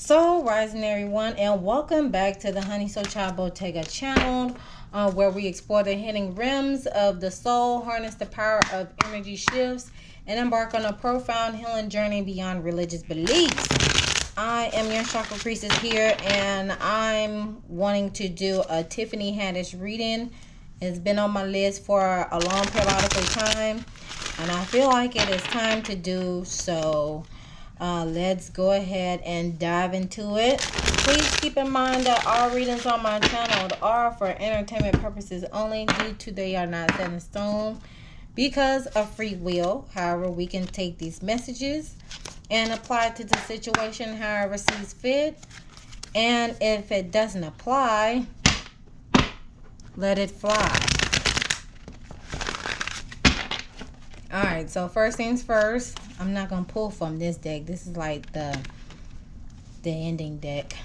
So, rising everyone, and welcome back to the Honey Soul Child Bottega channel, where we explore the hidden realms of the soul, harness the power of energy shifts, and embark on a profound healing journey beyond religious beliefs. I am your chakra priestess here, and I'm wanting to do a Tiffany Haddish reading. It's been on my list for a long periodical time, and I feel like it is time to do so. Let's go ahead and dive into it. Please keep in mind that all readings on my channel are for entertainment purposes only, due to they are not set in stone because of free will. However, we can take these messages and apply it to the situation however sees fit, and if it doesn't apply, let it fly. Alright, so first things first, I'm not going to pull from this deck. This is like the ending deck.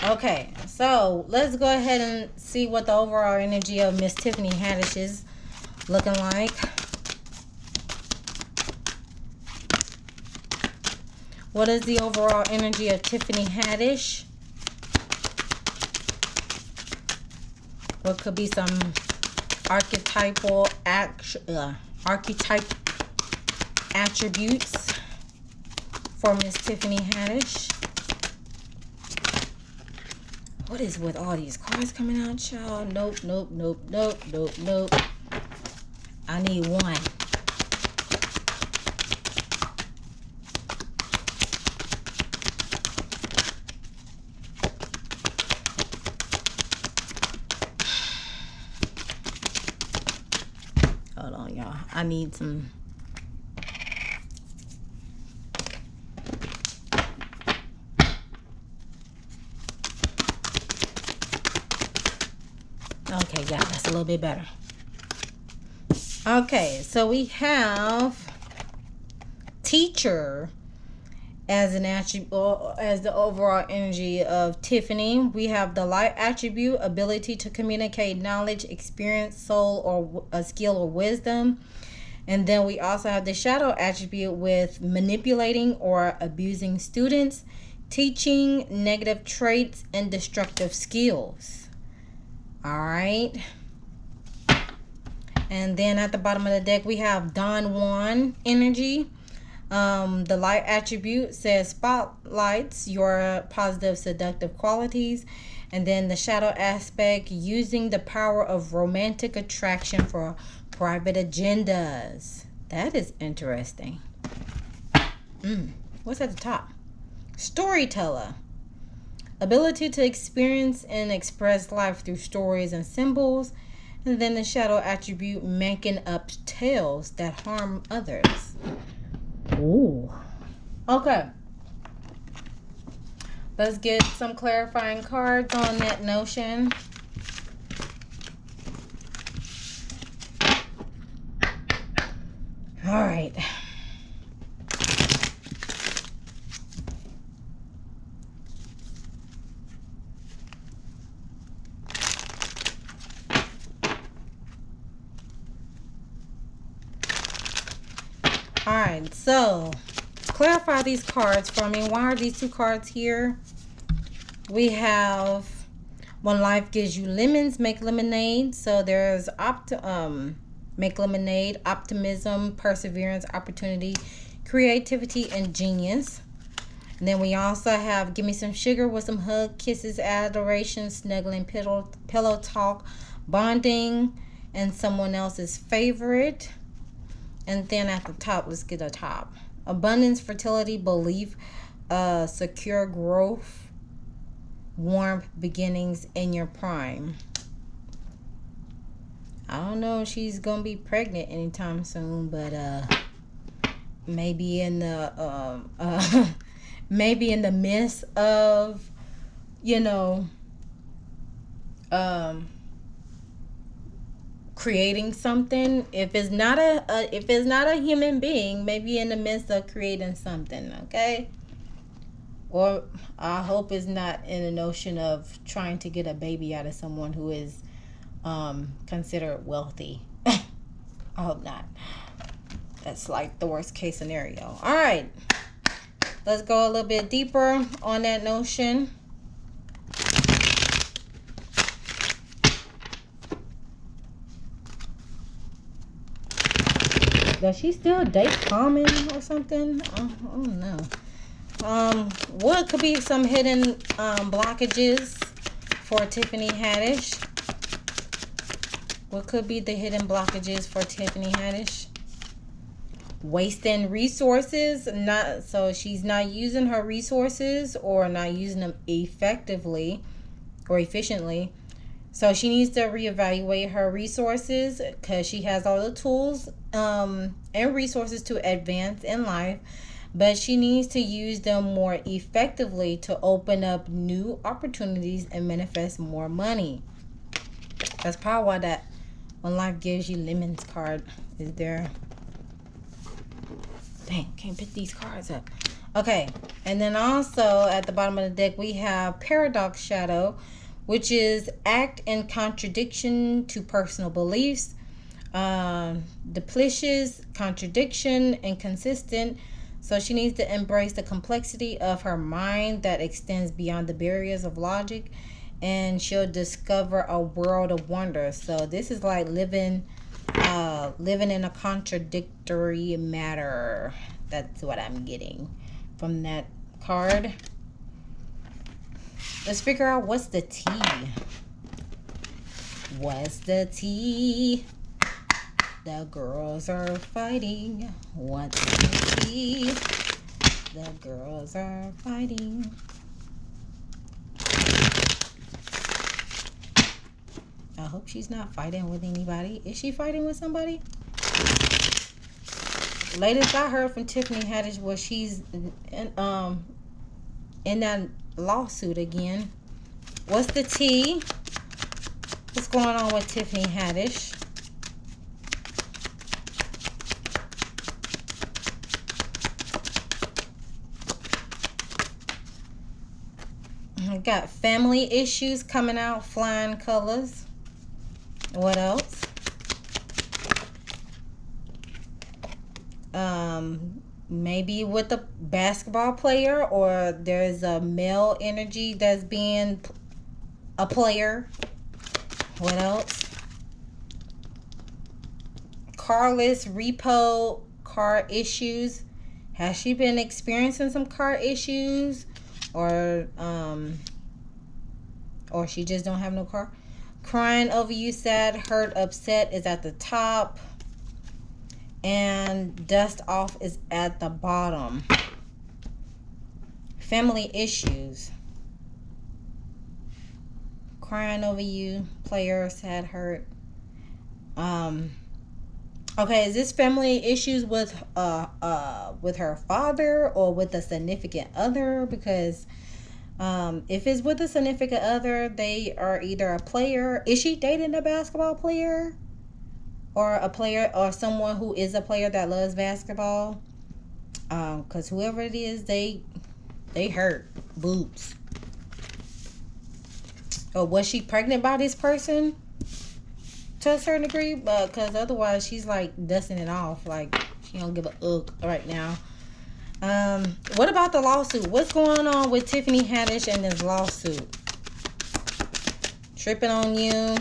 Okay, so let's go ahead and see what the overall energy of Miss Tiffany Haddish is looking like. What is the overall energy of Tiffany Haddish? What could be some archetypal archetype attributes for Miss Tiffany Haddish? What is with all these cards coming out, y'all? Nope, nope, nope, nope, nope, nope. I need one. Hold on, y'all. I need some. Okay, yeah, that's a little bit better. Okay, so we have teacher as an attribute, as the overall energy of Tiffany. We have the light attribute, ability to communicate knowledge, experience, soul, or a skill or wisdom. And then we also have the shadow attribute with manipulating or abusing students, teaching negative traits, and destructive skills. All right. And then at the bottom of the deck, we have Don Juan energy. The light attribute says spotlights your positive seductive qualities. And then the shadow aspect, using the power of romantic attraction for private agendas. That is interesting. What's at the top? Storyteller. Ability to experience and express life through stories and symbols. And then the shadow attribute, making up tales that harm others. Ooh. Okay. Let's get some clarifying cards on that notion. All right. All right, so clarify these cards for me. Why are these two cards here? We have, when life gives you lemons, make lemonade. So there's make lemonade, optimism, perseverance, opportunity, creativity, and genius. And then we also have give me some sugar with some hug, kisses, adoration, snuggling, pillow talk, bonding, and someone else's favorite. And then at the top, let's get a top. Abundance, fertility, belief, secure growth, warmth, beginnings in your prime. I don't know if she's gonna be pregnant anytime soon, but maybe in the maybe in the midst of, you know, creating something. If it's not a human being, maybe in the midst of creating something. Okay. Or I hope it's not in the notion of trying to get a baby out of someone who is considered wealthy. I hope not. That's like the worst case scenario. All right. Let's go a little bit deeper on that notion. Does she still date Common or something? I don't know. What could be some hidden blockages for Tiffany Haddish? What could be the hidden blockages for Tiffany Haddish? Wasting resources. So she's not using her resources or not using them effectively or efficiently. So she needs to reevaluate her resources because she has all the tools and resources to advance in life, but she needs to use them more effectively to open up new opportunities and manifest more money. That's probably why that When Life Gives You Lemons card is there. Dang, can't pick these cards up. Okay, and then also at the bottom of the deck we have Paradox Shadow, which is act in contradiction to personal beliefs. Duplicious, contradiction, inconsistent. So she needs to embrace the complexity of her mind that extends beyond the barriers of logic, and she'll discover a world of wonder. So this is like living in a contradictory matter. That's what I'm getting from that card. Let's figure out what's the tea. What's the tea? The girls are fighting. What's the tea? The girls are fighting. I hope she's not fighting with anybody. Is she fighting with somebody? Latest I heard from Tiffany Haddish was she's in that lawsuit again. What's the tea? What's going on with Tiffany Haddish? I got family issues coming out, flying colors. What else? Maybe with a basketball player, or there's a male energy that's being a player. What else? Carless repo car issues. Has she been experiencing some car issues, or she just don't have no car? Crying over you, sad, hurt, upset is at the top. And dust off is at the bottom. Family issues. Crying over you, player, sad, hurt. Okay, is this family issues with her father or with a significant other? Because if it's with a significant other, they are either a player. Is she dating a basketball player? Or a player, or someone who is a player that loves basketball? Because whoever it is, they hurt. Boobs. Or was she pregnant by this person? To a certain degree, because otherwise she's like dusting it off. Like she don't give a ugh right now. What about the lawsuit? What's going on with Tiffany Haddish and this lawsuit? Tripping on you.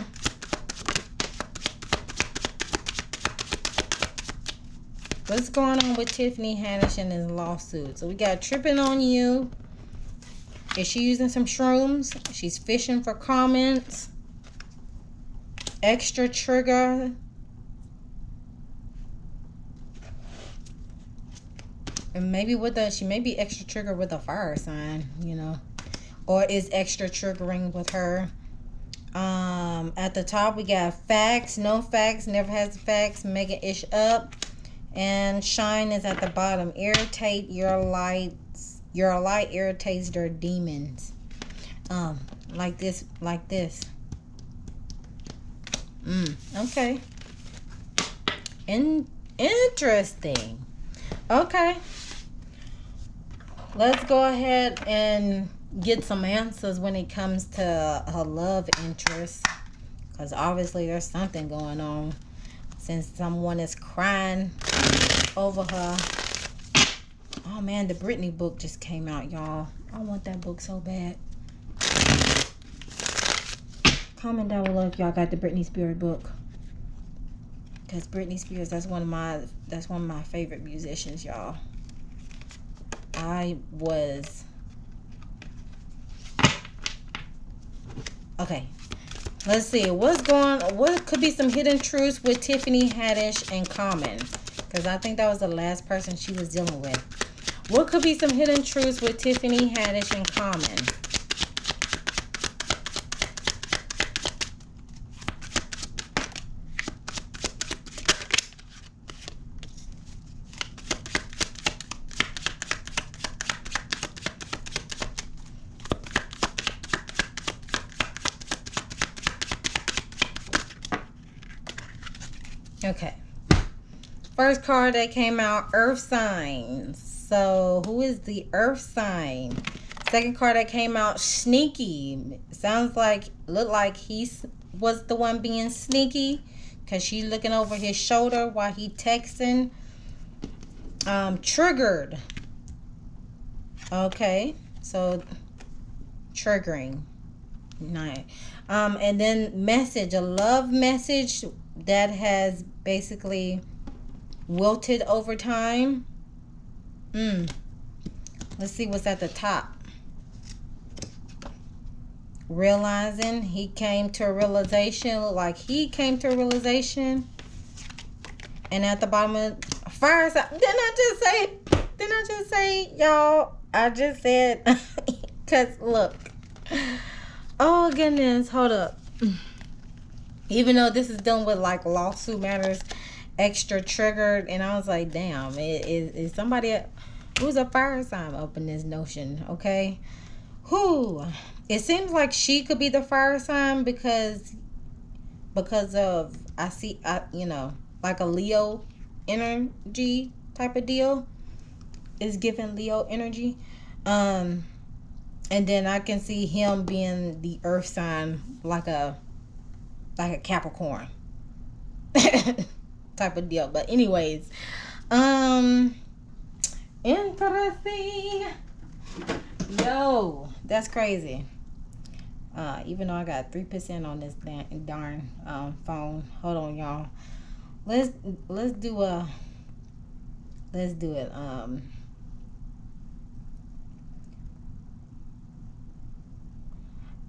What's going on with Tiffany Haddish and this lawsuit? So we got tripping on you. Is she using some shrooms? She's fishing for comments. Extra trigger. And maybe she may be extra trigger with a fire sign, you know. Or is extra triggering with her. At the top we got facts, no facts, never has the facts, making ish up. And shine is at the bottom. Irritate your lights. Your light irritates their demons. Like this. Okay. Interesting. Okay. Let's go ahead and get some answers when it comes to her love interest. Because obviously there's something going on. Since someone is crying over her. Oh man, the Britney book just came out, y'all. I want that book so bad. Comment down below if y'all got the Britney Spears book. Cause Britney Spears, that's one of my favorite musicians, y'all. Okay. Let's see. What could be some hidden truths with Tiffany Haddish and Common? Because I think that was the last person she was dealing with. What could be some hidden truths with Tiffany Haddish and Common? Okay. First card that came out, Earth signs. So, who is the Earth sign? Second card that came out, Sneaky. Looked like he was the one being sneaky. Because she's looking over his shoulder while he texting. Triggered. Okay. So, triggering. Nice. And then message. A love message that has basically wilted over time. Let's see what's at the top. Realizing. He came to a realization. Like he came to a realization. And at the bottom of fire sign. Didn't I just say, y'all? I just said, because look. Oh goodness, hold up. Even though this is dealing with like lawsuit matters, extra triggered, and I was like, damn, is somebody who's a fire sign up in this notion? Okay, it seems like she could be the fire sign because of like a Leo energy type of deal is giving Leo energy, and then I can see him being the earth sign like a Capricorn type of deal. But anyways, interesting. Yo, that's crazy. Even though I got 3% on this darn phone. Hold on, y'all. Let's do it.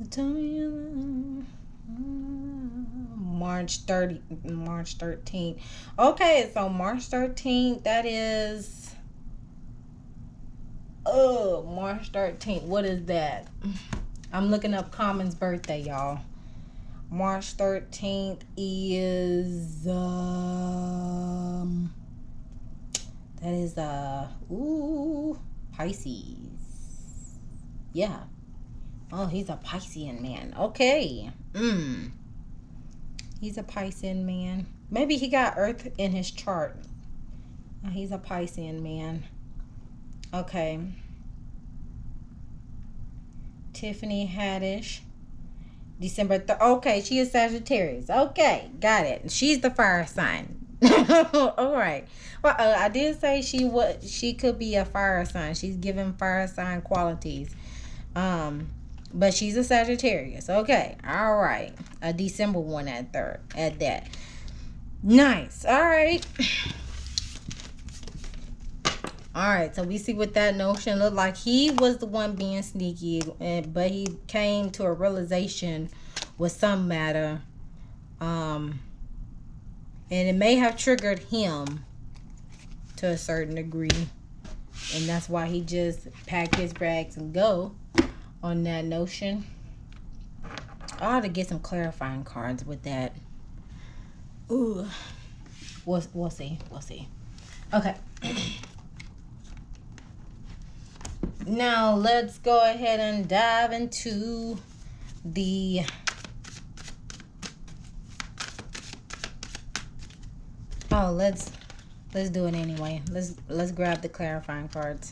Tell me. March 13th. Okay, so March 13th, that is March 13th. What is that? I'm looking up Common's birthday, y'all. March 13th is that is Pisces. Yeah. Oh, he's a Piscean man. Okay. He's a Piscean man. Maybe he got Earth in his chart. He's a Piscean man. Okay. Tiffany Haddish. December 3rd. Okay, she is Sagittarius. Okay, got it. She's the fire sign. All right. Well, I did say she could be a fire sign. She's given fire sign qualities. But she's a Sagittarius. Okay. All right. A December one at that. Nice. All right. All right. So we see what that notion looked like. He was the one being sneaky, but he came to a realization with some matter. And it may have triggered him to a certain degree. And that's why he just packed his bags and go. On that notion, I ought to get some clarifying cards with that. Ooh, we'll see. Okay. Now let's go ahead and dive into the let's do it anyway. Let's grab the clarifying cards.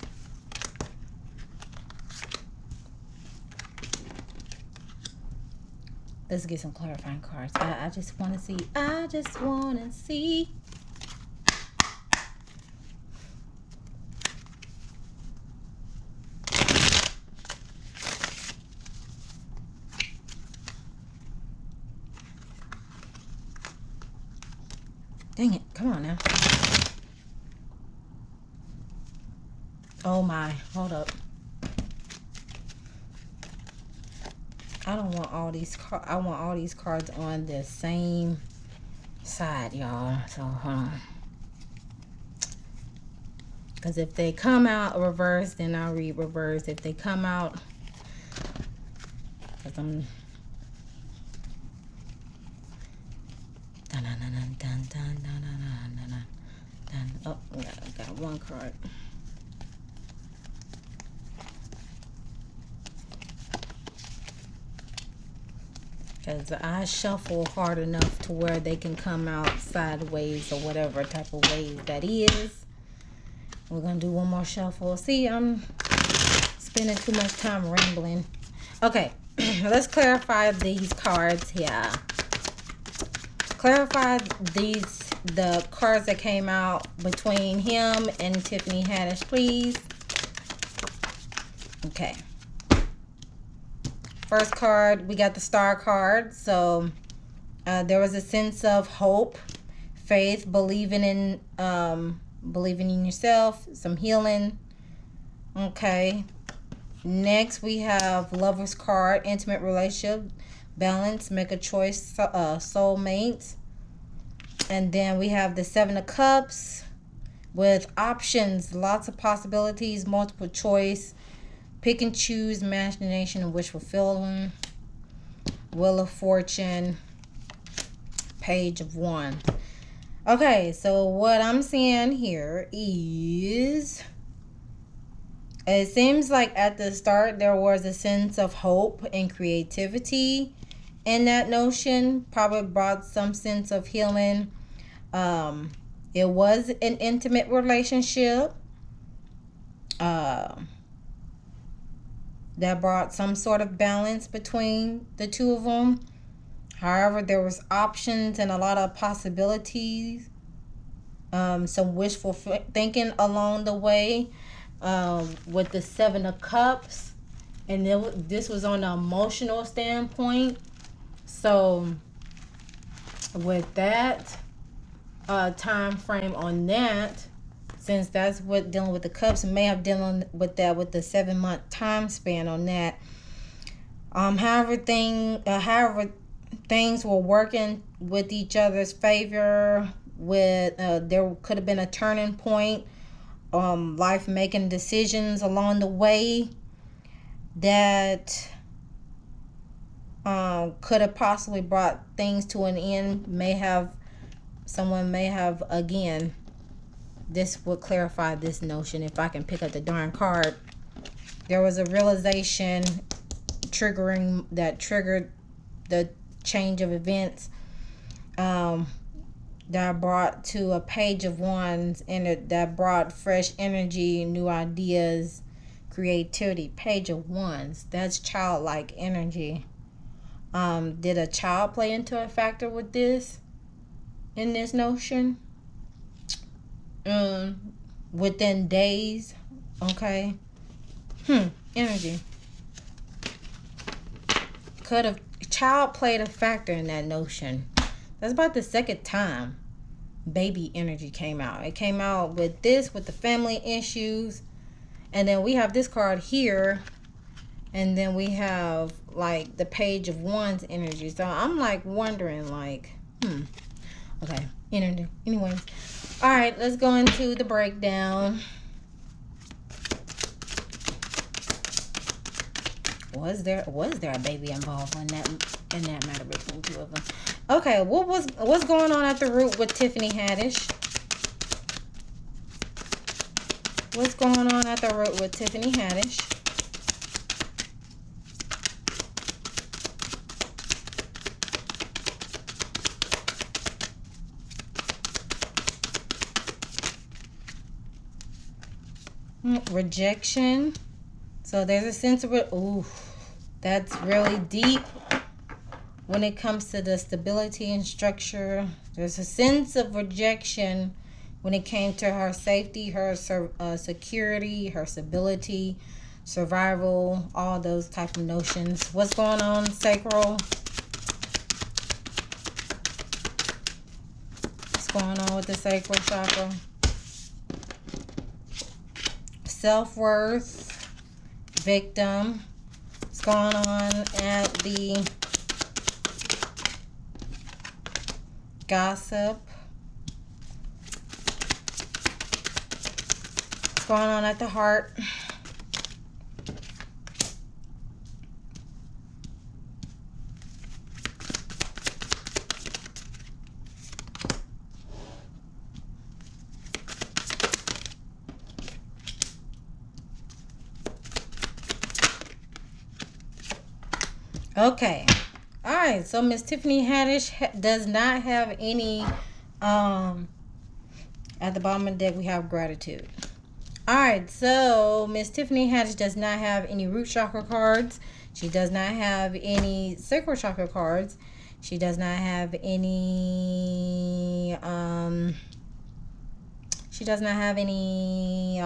Let's get some clarifying cards. I just want to see. Dang it. Come on now. Oh my. Hold up. I don't want all these cards. I want all these cards on the same side, y'all. So, hold on. Because if they come out reverse, then I'll read reverse. If they come out... Because I'm... Oh, yeah, I got one card. Because I shuffle hard enough to where they can come out sideways or whatever type of way that is. We're going to do one more shuffle. See, I'm spending too much time rambling. Okay, let's clarify these cards here. Clarify the cards that came out between him and Tiffany Haddish, please. Okay. First card, we got the Star card. So there was a sense of hope, faith, believing in yourself, some healing. Okay. Next, we have Lover's card, intimate relationship, balance, make a choice, soulmates. And then we have the Seven of Cups with options, lots of possibilities, multiple choice, pick and choose, imagination and wish fulfilling, Wheel of Fortune, Page of Wands. Okay, so what I'm seeing here is, it seems like at the start there was a sense of hope and creativity in that notion. Probably brought some sense of healing. It was an intimate relationship that brought some sort of balance between the two of them. However, there was options and a lot of possibilities. Some wishful thinking along the way with the Seven of Cups. And this was on an emotional standpoint. So with that time frame on that, since that's what dealing with the cups, may have dealing with that with the 7-month time span on that. However things were working with each other's favor. With there could have been a turning point, life making decisions along the way that could have possibly brought things to an end. Someone may have, again, this would clarify this notion if I can pick up the darn card. There was a realization triggered the change of events that brought to a Page of Wands, and that brought fresh energy, new ideas, creativity. Page of Wands, that's childlike energy. Did a child play into a factor with this, in this notion? Within days. Okay. Energy. Could have child played a factor in that notion. That's about the second time baby energy came out. It came out with this, with the family issues. And then we have this card here. And then we have like the Page of Wands energy. So I'm like wondering like, okay, energy. Anyways. All right, let's go into the breakdown. Was there a baby involved in that matter between two of them? Okay, what's going on at the root with Tiffany Haddish? What's going on at the root with Tiffany Haddish? Rejection. So there's a sense of it. Ooh, that's really deep when it comes to the stability and structure. There's a sense of rejection when it came to her safety, her security, her stability, survival, all those type of notions. What's going on, sacral? What's going on with the sacral chakra? Self-worth, victim. What's going on at the gossip? What's going on at the heart? Okay. All right. So Miss Tiffany Haddish does not have any, at the bottom of the deck we have gratitude. All right. So Miss Tiffany Haddish does not have any root chakra cards. She does not have any sacral chakra cards. She does not have any, she does not have any,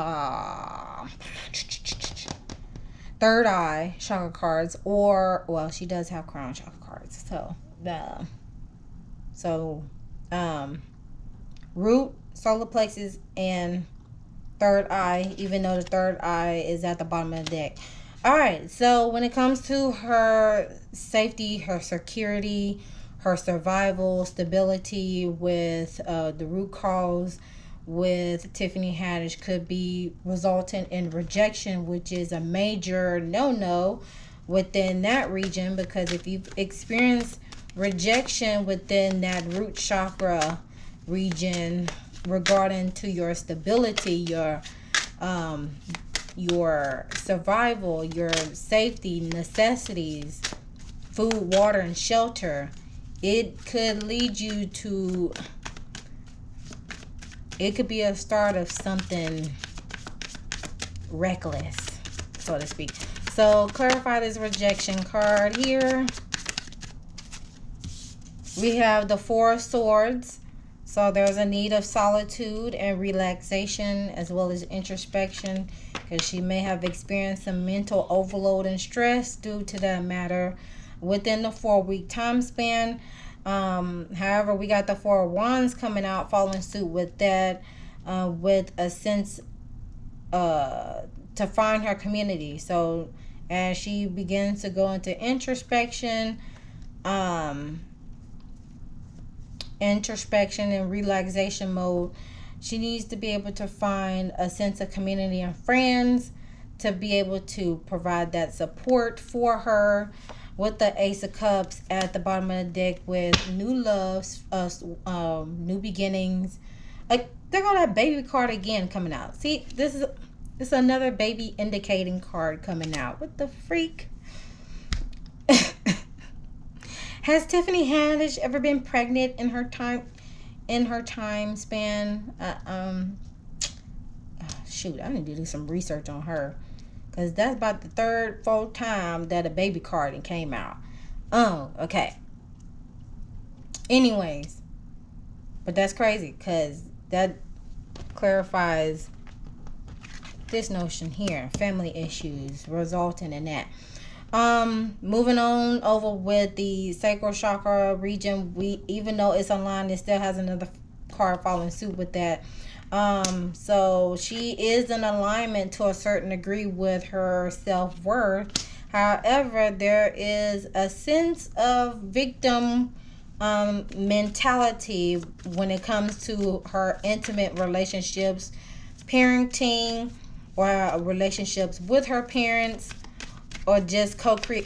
third eye chakra cards, or well, she does have crown chakra cards. Root, solar plexus, and third eye, even though the third eye is at the bottom of the deck. All right, so when it comes to her safety, her security, her survival, stability with the root cause with Tiffany Haddish could be resultant in rejection, which is a major no-no within that region, because if you've experienced rejection within that root chakra region regarding to your stability, your survival, your safety, necessities, food, water, and shelter, it could lead you to, it could be a start of something reckless, so to speak. So clarify this rejection card here. We have the Four of Swords. So there's a need of solitude and relaxation, as well as introspection, because she may have experienced some mental overload and stress due to that matter within the 4-week time span. However, we got the Four of Wands coming out, following suit with that, with a sense to find her community. So as she begins to go into introspection and relaxation mode, she needs to be able to find a sense of community and friends to be able to provide that support for her. With the Ace of Cups at the bottom of the deck, with new loves, new beginnings. Like, there go that baby card again coming out. See, this is another baby indicating card coming out. What the freak? Has Tiffany Haddish ever been pregnant in her time span? Shoot, I need to do some research on her, because that's about the 3rd, 4th time that a baby card came out. Oh, okay. Anyways, but that's crazy, because that clarifies this notion here. Family issues resulting in that. Moving on over with the sacral chakra region, even though it's online, it still has another card following suit with that. So she is in alignment to a certain degree with her self-worth. However, there is a sense of victim mentality when it comes to her intimate relationships, parenting, or relationships with her parents, or just creating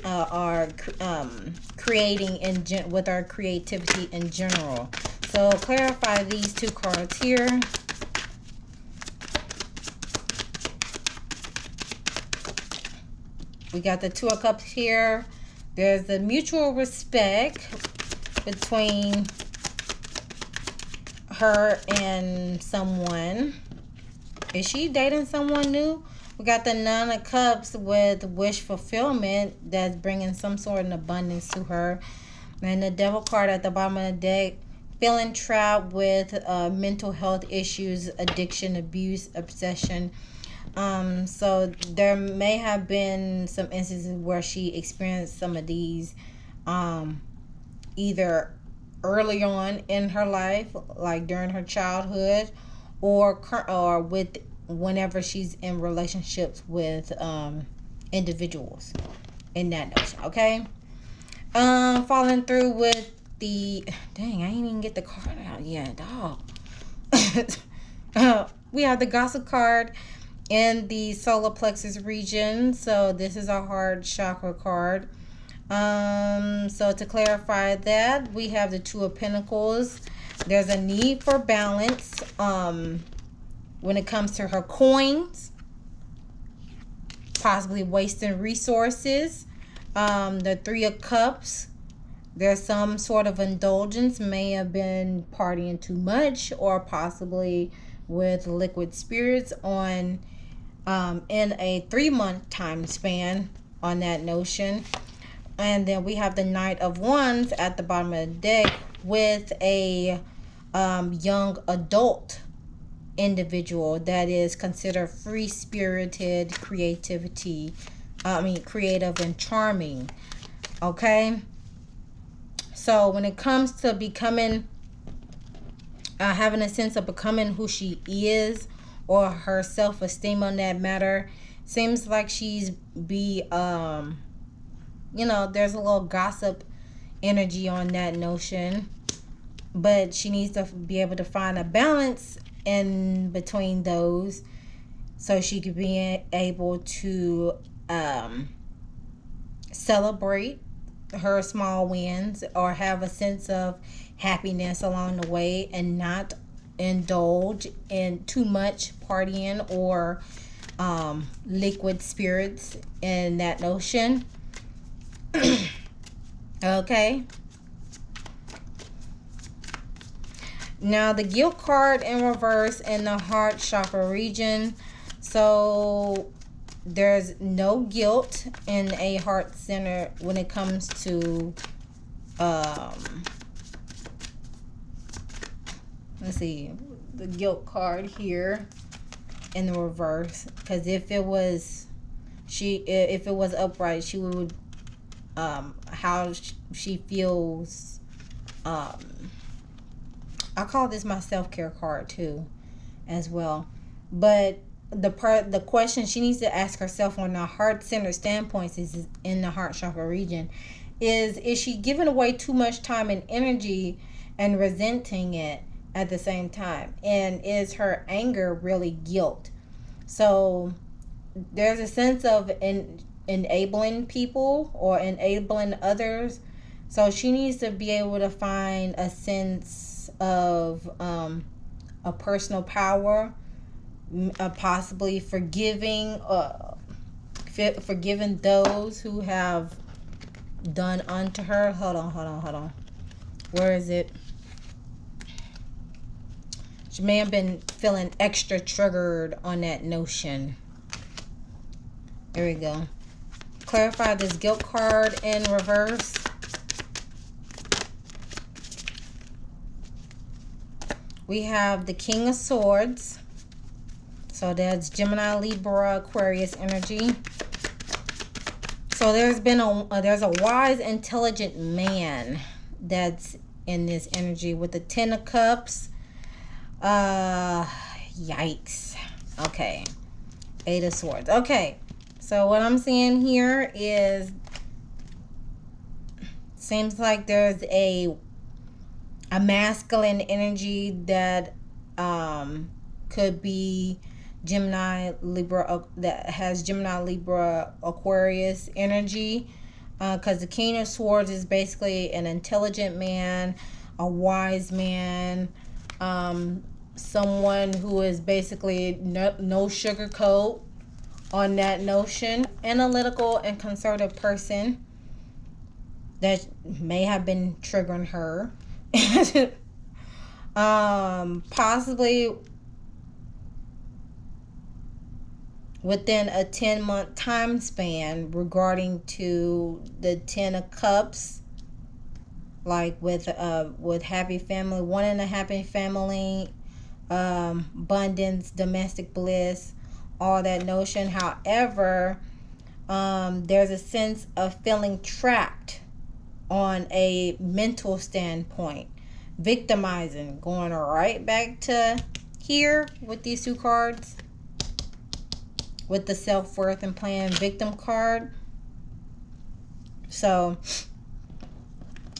with our creativity in general. So clarify these two cards here. We got the Two of Cups here. There's the mutual respect between her and someone. Is she dating someone new? We got the Nine of Cups with wish fulfillment that's bringing some sort of abundance to her. And the Devil card at the bottom of the deck, feeling trapped with mental health issues, addiction, abuse, obsession. So there may have been some instances where she experienced some of these either early on in her life, like during her childhood, or with whenever she's in relationships with individuals in that notion. Okay. Following through with the dang, I ain't even get the card out yet, dog. We have the gossip card in the solar plexus region. So this is a heart chakra card. So to clarify that, we have the Two of Pentacles. There's a need for balance when it comes to her coins, possibly wasting resources. The Three of Cups, there's some sort of indulgence, may have been partying too much or possibly with liquid spirits on in a 3-month time span on that notion. And then we have the Knight of Wands at the bottom of the deck with a young adult individual that is considered free-spirited, creative and charming. Okay, so when it comes to becoming having a sense of becoming who she is, or her self-esteem on that matter, seems like she's there's a little gossip energy on that notion, but she needs to be able to find a balance in between those so she could be able to celebrate her small wins or have a sense of happiness along the way and not indulge in too much partying or liquid spirits in that notion. Okay. Now the guilt card in reverse in the heart chakra region. So there's no guilt in a heart center when it comes to let's see, the guilt card here in the reverse, because if it was upright, she would how she feels. I call this my self-care card too as well, but the question she needs to ask herself on the heart center standpoints is in the heart chakra region is she giving away too much time and energy and resenting it at the same time, and is her anger really guilt? So there's a sense of enabling people or enabling others, so she needs to be able to find a sense of a personal power, possibly forgiving those who have done unto her. Hold on, where is it? She may have been feeling extra triggered on that notion. There we go. Clarify this guilt card in reverse. We have the King of Swords. So that's Gemini, Libra, Aquarius energy. So there's a wise, intelligent man that's in this energy with the Ten of Cups. Yikes. Okay. Eight of Swords. Okay. So what I'm seeing here is, seems like there's a masculine energy that could be Gemini, Libra, that has Gemini, Libra, Aquarius energy, because the King of Swords is basically an intelligent man, a wise man, someone who is basically no sugarcoat on that notion, analytical and conservative person that may have been triggering her. Possibly within a 10-month time span regarding to the Ten of Cups, like with happy family, wanting a happy family, abundance, domestic bliss, all that notion. However, there's a sense of feeling trapped on a mental standpoint. victimizing, going right back to here with these two cards, with the self-worth and playing victim card. So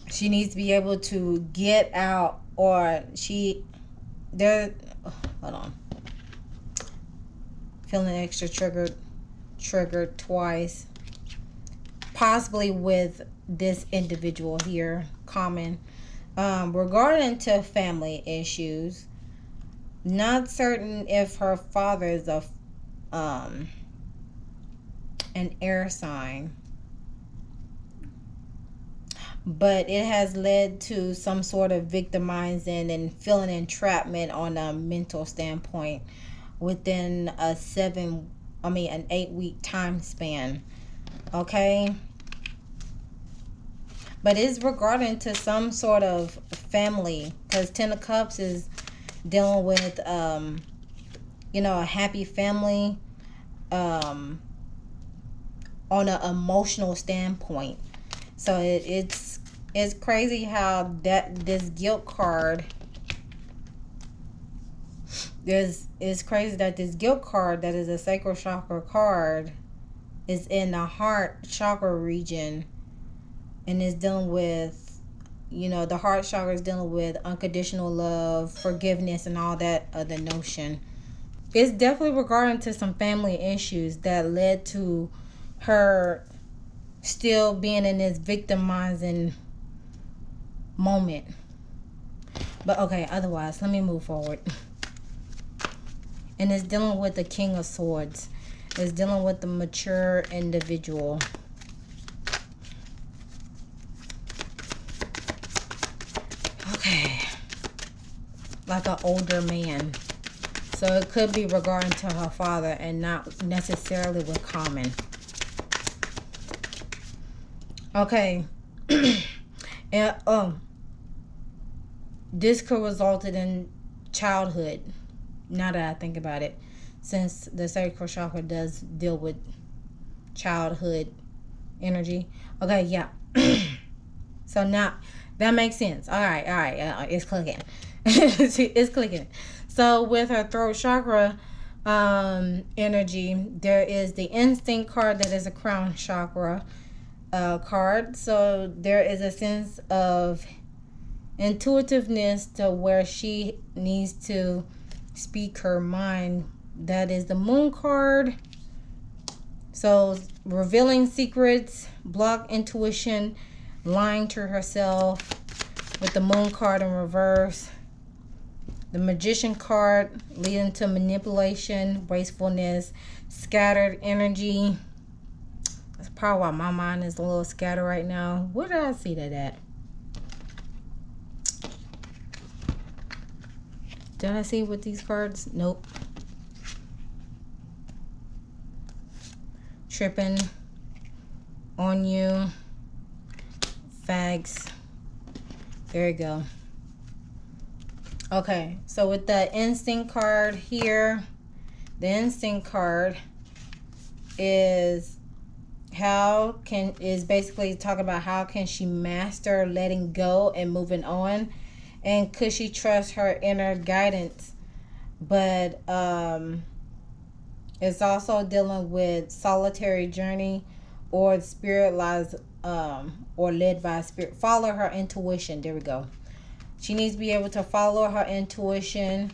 she needs to be able to get out, or hold on, feeling extra triggered twice, possibly with this individual here. Common regarding to family issues, not certain if her father is an air sign, but it has led to some sort of victimizing and feeling entrapment on a mental standpoint within an 8-week time span. Okay, but it's regarding to some sort of family, because Ten of Cups is dealing with a happy family on an emotional standpoint. So it's crazy how this guilt card, it's crazy that this guilt card, that is a sacral chakra card, is in the heart chakra region, and is dealing with, the heart chakra is dealing with unconditional love, forgiveness, and all that other notion. It's definitely regarding to some family issues that led to her still being in this victimizing moment. But okay, otherwise, let me move forward. And it's dealing with the King of Swords. It's dealing with the mature individual. Okay. Like an older man. So it could be regarding to her father and not necessarily with Common. Okay. And this could result in childhood, now that I think about it, since the sacral chakra does deal with childhood energy. Okay, yeah. So now that makes sense. All right. It's clicking. It's clicking. So with her throat chakra energy, there is the instinct card that is a crown chakra card. So there is a sense of intuitiveness to where she needs to speak her mind. That is the moon card. So revealing secrets, block intuition, lying to herself with the moon card in reverse. The magician card leading to manipulation, wastefulness, scattered energy. That's probably why my mind is a little scattered right now. Where did I see that at? Did I see with these cards? Nope. Tripping on you. Fags. There you go. Okay, so with the instinct card here, the instinct card is basically talking about how can she master letting go and moving on, and could she trust her inner guidance. But it's also dealing with solitary journey, or spirit lies, or led by spirit. Follow her intuition. There we go. She needs to be able to follow her intuition,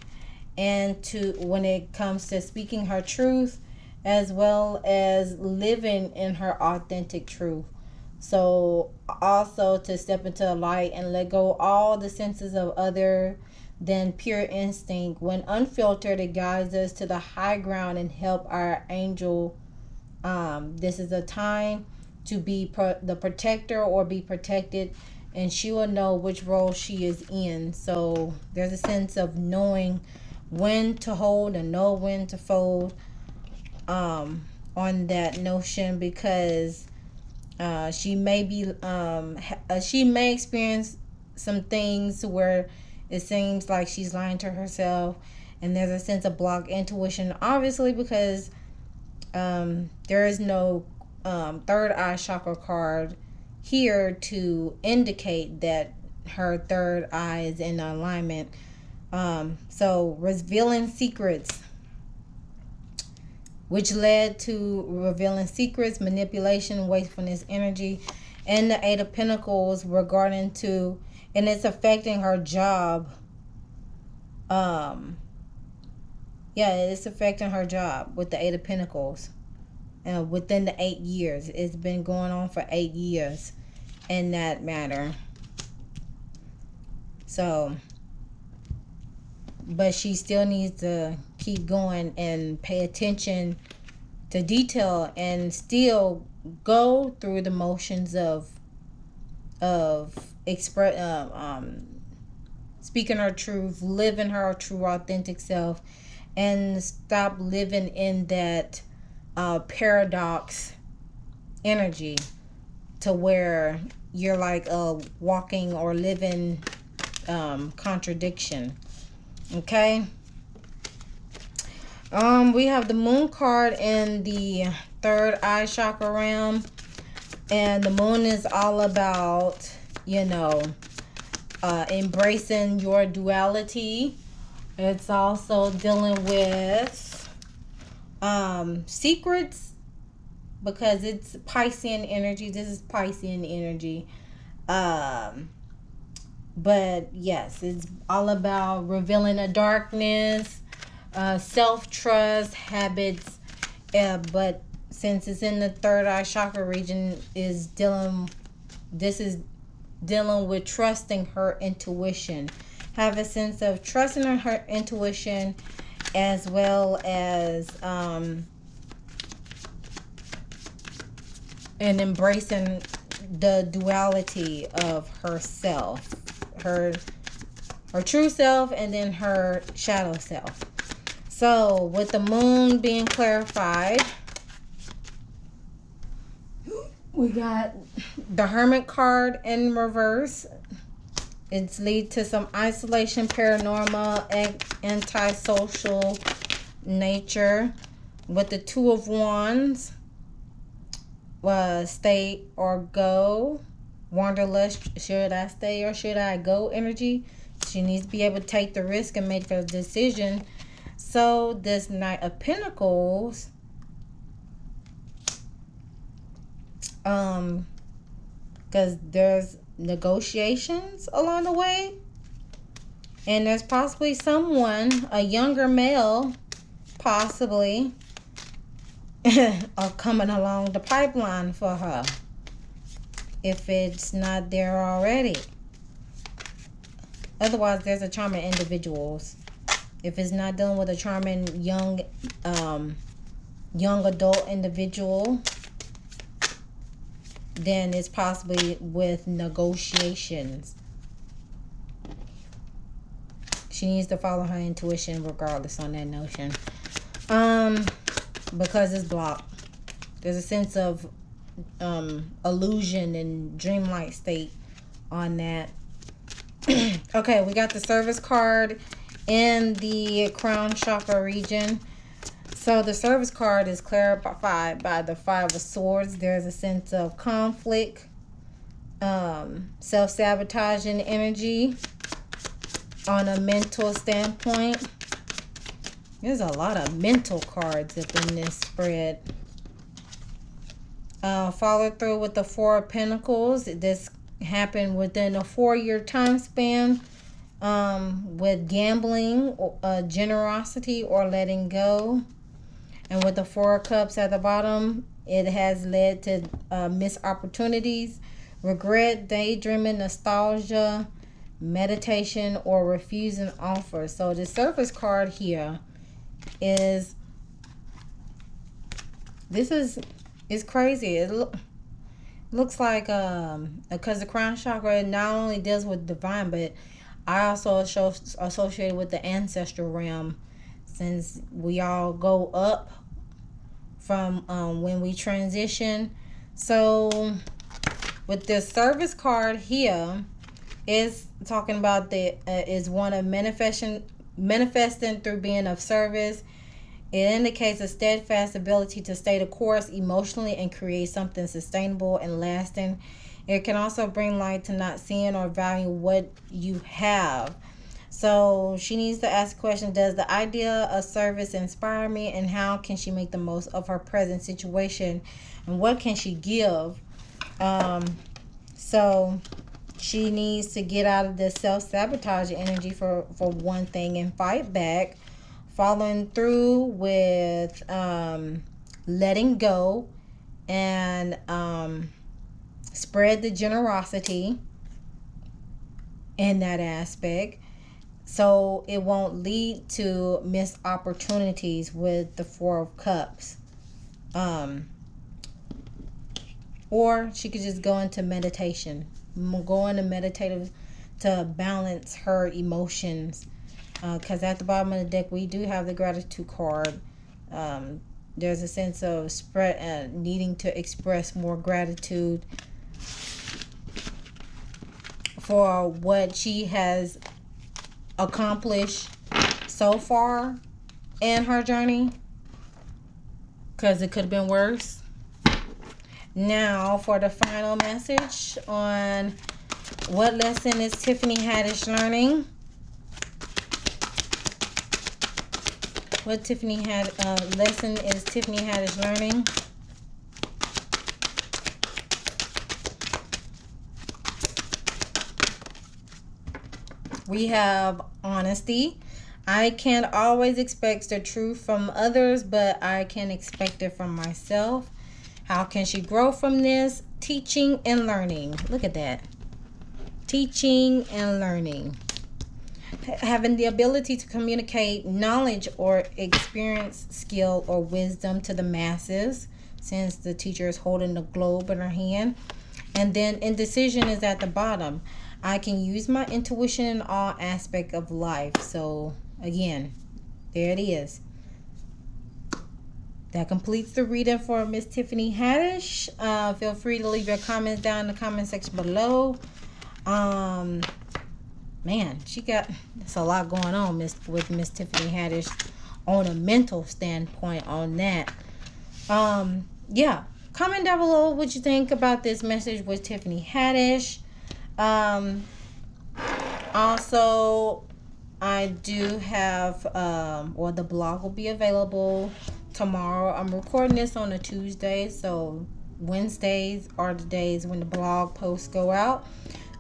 and when it comes to speaking her truth, as well as living in her authentic truth. So also to step into the light and let go all the senses of other than pure instinct. When unfiltered, it guides us to the high ground and help our angel. This is a time to be the protector or be protected, and she will know which role she is in. So there's a sense of knowing when to hold and know when to fold on that notion, because she may experience some things where it seems like she's lying to herself, and there's a sense of blocked intuition, obviously, because there is no third eye chakra card here to indicate that her third eye is in alignment. So revealing secrets, which led to revealing secrets, manipulation, wastefulness, energy, and the Eight of Pentacles regarding to, and it's affecting her job. Yeah, it's affecting her job with the Eight of Pentacles. Within the 8 years. It's been going on for 8 years in that matter. So, but she still needs to keep going and pay attention to detail and still go through the motions of speaking her truth, living her true authentic self, and stop living in that paradox energy to where you're like walking or living contradiction. Okay. We have the Moon card in the third eye chakra realm, and the Moon is all about, you know, embracing your duality. It's also dealing with secrets, because it's Piscean energy. This is Piscean energy. But yes, it's all about revealing the darkness, self-trust, habits. But since it's in the third eye chakra region, this is dealing with trusting her intuition. Have a sense of trusting her intuition, as well as and embracing the duality of herself, her true self, and then her shadow self. So with the Moon being clarified, we got the Hermit card in reverse. It's lead to some isolation, paranormal, antisocial nature. With the Two of Wands, stay or go, wanderlust, should I stay or should I go energy. She needs to be able to take the risk and make the decision. So this Knight of Pentacles, because there's negotiations along the way, and there's possibly someone, a younger male, possibly coming along the pipeline for her, if it's not there already. Otherwise, there's a charming individuals. If it's not dealing with a charming young adult individual, then it's possibly with negotiations. She needs to follow her intuition regardless on that notion. Because it's blocked. There's a sense of illusion and dreamlike state on that. Okay, we got the Service card in the crown chakra region. So the Service card is clarified by the Five of Swords. There's a sense of conflict, self-sabotaging energy on a mental standpoint. There's a lot of mental cards up in this spread. Follow through with the Four of Pentacles. This happened within a 4-year time span, with gambling, generosity, or letting go. And with the Four of Cups at the bottom, it has led to missed opportunities, regret, daydreaming, nostalgia, meditation, or refusing offers. So the Service card here is, it's crazy. It looks like because the crown chakra not only deals with divine, but I also associate with the ancestral realm, since we all go up from when we transition. So with this Service card here, is talking about is one of manifesting through being of service. It indicates a steadfast ability to stay the course emotionally and create something sustainable and lasting. It can also bring light to not seeing or valuing what you have. So she needs to ask the question, does the idea of service inspire me, and how can she make the most of her present situation, and what can she give? So she needs to get out of this self-sabotage energy for one thing and fight back, following through with letting go, and spread the generosity in that aspect, so it won't lead to missed opportunities with the Four of Cups. Or she could just go into meditation. Go into meditative to balance her emotions. Because at the bottom of the deck, we do have the gratitude card. There's a sense of needing to express more gratitude for what she has accomplished so far in her journey, because it could have been worse. Now for the final message on what lesson is Tiffany Haddish learning. What lesson is Tiffany Haddish learning? We have honesty. I can't always expect the truth from others, but I can expect it from myself. How can she grow from this? Teaching and learning. Look at that. Teaching and learning. Having the ability to communicate knowledge or experience, skill, or wisdom to the masses, since the teacher is holding the globe in her hand. And then indecision is at the bottom. I can use my intuition in all aspects of life. So again, there it is. That completes the reading for Miss Tiffany Haddish. Feel free to leave your comments down in the comment section below. Man, there's a lot going on with Miss Tiffany Haddish on a mental standpoint on that. Yeah, comment down below what you think about this message with Tiffany Haddish. Also, I do have the blog will be available tomorrow. I'm recording this on a Tuesday, so Wednesdays are the days when the blog posts go out.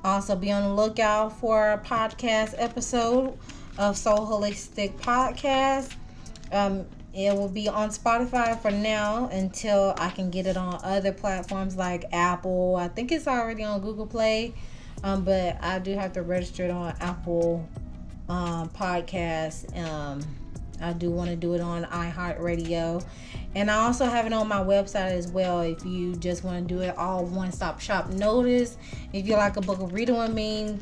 Also, be on the lookout for a podcast episode of Soul Holistic Podcast. It will be on Spotify for now until I can get it on other platforms like Apple. I think it's already on Google Play, but I do have to register it on Apple Podcasts. I do want to do it on iHeartRadio, and I also have it on my website as well. If you just want to do it all one-stop shop. Notice if you like a book of reading with me,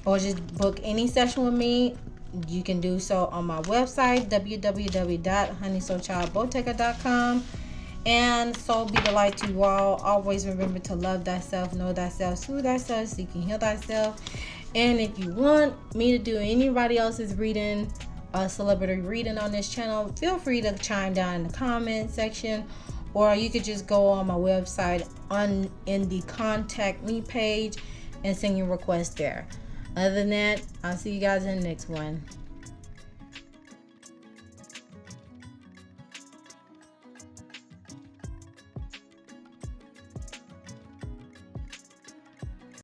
or just book any session with me, you can do so on my website, www.honeysoulchildbottega.com. And so be the light to you all. Always remember to love thyself, know thyself, soothe thyself, so you can heal thyself. And if you want me to do anybody else's reading, a celebrity reading on this channel, feel free to chime down in the comment section, or you could just go on my website in the contact me page and send your request there. Other than that, I'll see you guys in the next one.